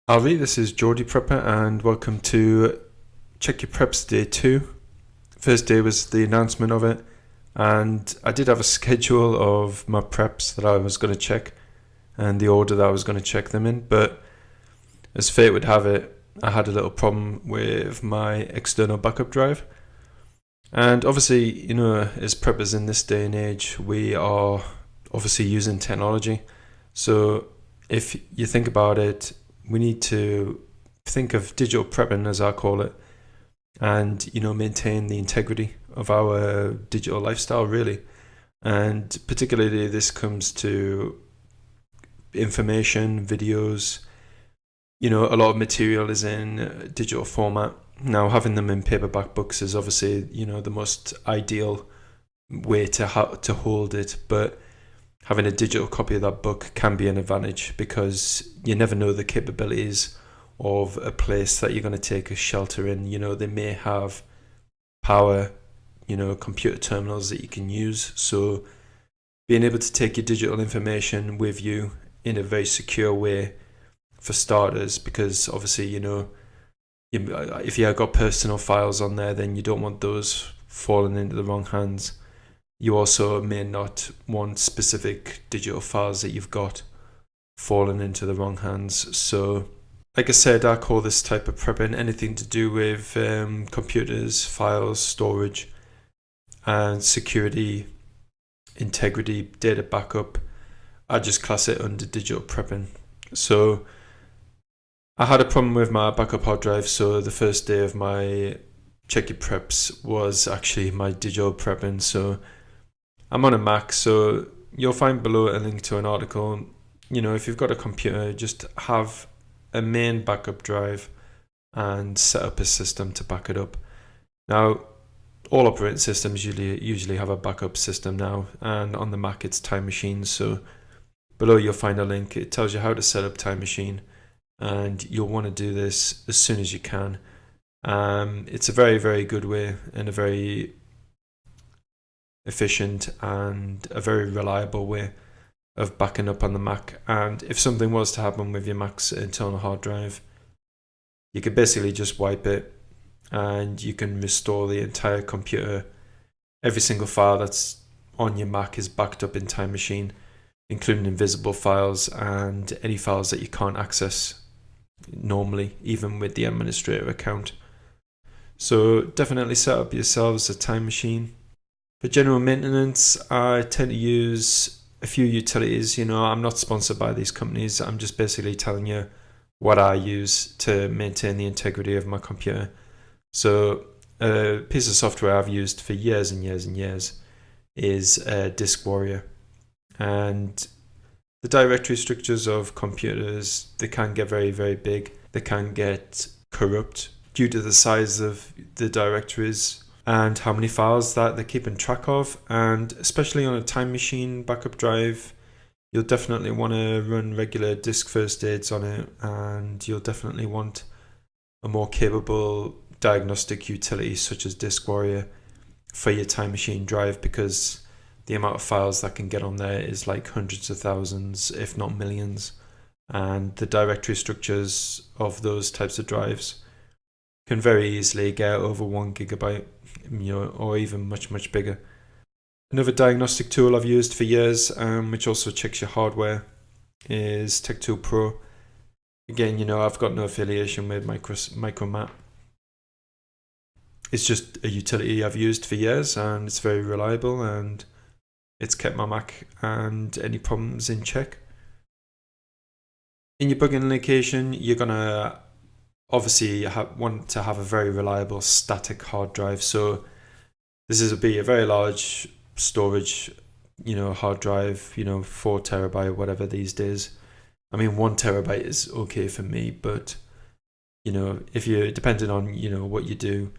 Alvi, this is Geordie Prepper and welcome to Check Your Preps Day 2. First day was the announcement of it, and I did have a schedule of my preps that I was going to check and the order that I was going to check them in, but as fate would have it, I had a little problem with my external backup drive. And obviously, as preppers in this day and age, we are obviously using technology. So if you think about it, we need to think of digital prepping, as I call it, and maintain the integrity of our digital lifestyle, really. And particularly this comes to information, videos. A lot of material is in digital format. Now, having them in paperback books is obviously the most ideal way to hold it, but having a digital copy of that book can be an advantage because you never know the capabilities of a place that you're going to take a shelter in. They may have power, computer terminals that you can use. So being able to take your digital information with you in a very secure way for starters, because obviously, if you have got personal files on there, then you don't want those falling into the wrong hands. You also may not want specific digital files that you've got falling into the wrong hands. So, like I said, I call this type of prepping anything to do with computers, files, storage, and security, integrity, data backup. I just class it under digital prepping. So, I had a problem with my backup hard drive, so the first day of my Check Your Preps was actually my digital prepping. So I'm on a Mac, so you'll find below a link to an article. If you've got a computer, just have a main backup drive and set up a system to back it up. Now, all operating systems usually have a backup system now, and on the Mac it's Time Machine. So below you'll find a link. It tells you how to set up Time Machine, and you'll want to do this as soon as you can. It's a very, very good way and a very efficient and a very reliable way of backing up on the Mac. And if something was to happen with your Mac's internal hard drive, you could basically just wipe it and you can restore the entire computer. Every single file that's on your Mac is backed up in Time Machine, including invisible files and any files that you can't access normally, even with the administrator account. So definitely set up yourselves a Time Machine. For general maintenance, I tend to use a few utilities. I'm not sponsored by these companies. I'm just basically telling you what I use to maintain the integrity of my computer. So a piece of software I've used for years and years and years is Disk Warrior. And the directory structures of computers, they can get very, very big. They can get corrupt due to the size of the directories and how many files that they're keeping track of. And especially on a Time Machine backup drive, you'll definitely want to run regular disk first aids on it, and you'll definitely want a more capable diagnostic utility such as Disk Warrior for your Time Machine drive, because the amount of files that can get on there is like hundreds of thousands, if not millions. And the directory structures of those types of drives can very easily get over 1 gigabyte, or even much, much bigger. Another diagnostic tool I've used for years, which also checks your hardware, is TechTool Pro. Again, I've got no affiliation with Micromat. It's just a utility I've used for years, and it's very reliable, and it's kept my Mac and any problems in check. In your bugging location, you're going to obviously want to have a very reliable static hard drive. So this is be a very large storage, hard drive, 4 terabyte, whatever these days. I mean, 1 terabyte is okay for me, but if you're depending on what you do,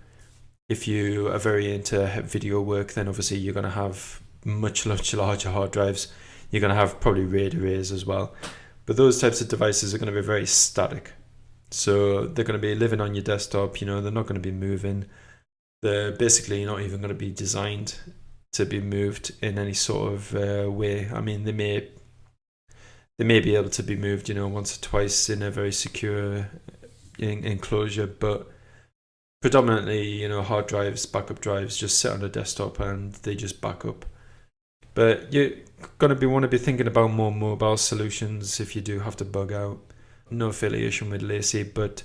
if you are very into video work, then obviously you're going to have much larger hard drives. You're going to have probably RAID arrays as well, but those types of devices are going to be very static. So they're going to be living on your desktop. They're not going to be moving. They're basically not even going to be designed to be moved in any sort of way. I mean, they They may be able to be moved, once or twice in a very secure enclosure, but predominantly, hard drives, backup drives just sit on the desktop and they just back up. But you're going to want to be thinking about more mobile solutions if you do have to bug out. No affiliation with Lacy, but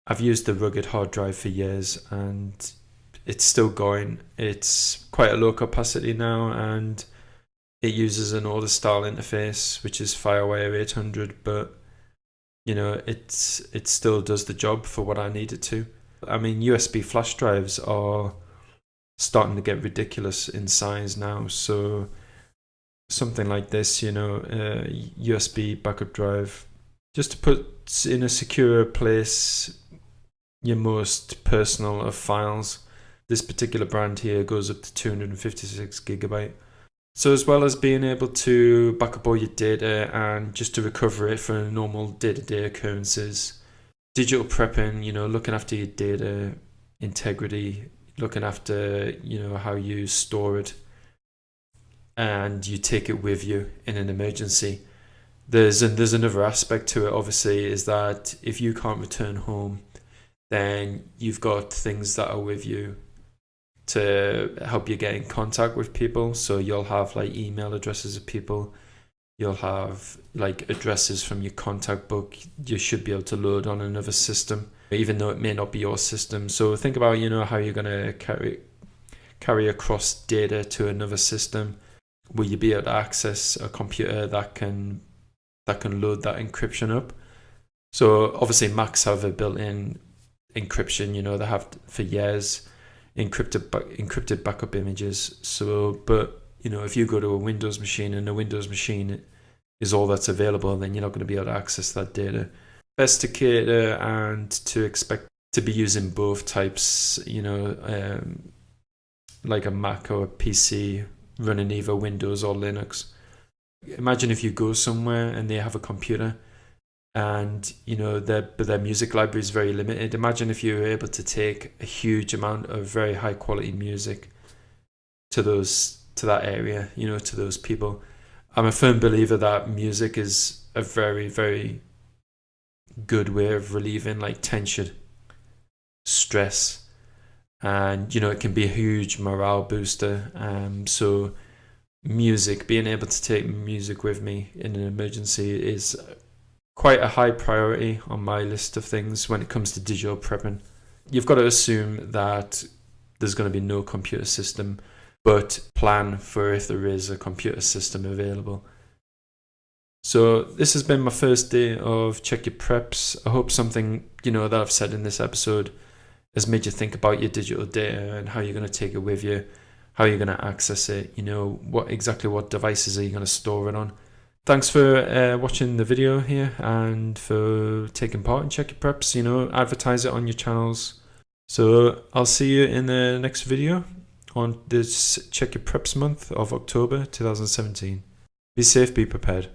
I've used the rugged hard drive for years and it's still going. It's quite a low capacity now and it uses an older style interface, which is FireWire 800, but it still does the job for what I need it to. I mean, USB flash drives are starting to get ridiculous in size now, so something like this, USB backup drive, just to put in a secure place your most personal of files. This particular brand here goes up to 256 gigabyte. So as well as being able to back up all your data and just to recover it for normal day-to-day occurrences, digital prepping, looking after your data integrity, looking after, how you store it and you take it with you in an emergency. There's another aspect to it, obviously, is that if you can't return home, then you've got things that are with you to help you get in contact with people. So you'll have like email addresses of people, you'll have like addresses from your contact book you should be able to load on another system, even though it may not be your system. So think about how you're going to carry across data to another system. Will you be able to access a computer that can load that encryption up? So obviously Macs have a built-in encryption, they have for years, encrypted backup images. So but if you go to a Windows machine and the Windows machine is all that's available, then you're not going to be able to access that data. Best to cater and to expect to be using both types, like a Mac or a PC running either Windows or Linux. Imagine if you go somewhere and they have a computer and their music library is very limited. Imagine if you were able to take a huge amount of very high quality music to that area, to those people. I'm a firm believer that music is a very, very good way of relieving like tension, stress, and it can be a huge morale booster. So music, being able to take music with me in an emergency is quite a high priority on my list of things when it comes to digital prepping. You've got to assume that there's going to be no computer system, but plan for if there is a computer system available. So this has been my first day of Check Your Preps. I hope something that I've said in this episode has made you think about your digital data and how you're going to take it with you, how you're going to access it, what devices are you going to store it on. Thanks for watching the video here and for taking part in Check Your Preps. Advertise it on your channels. So I'll see you in the next video on this Check Your Preps month of October 2017. Be safe, be prepared.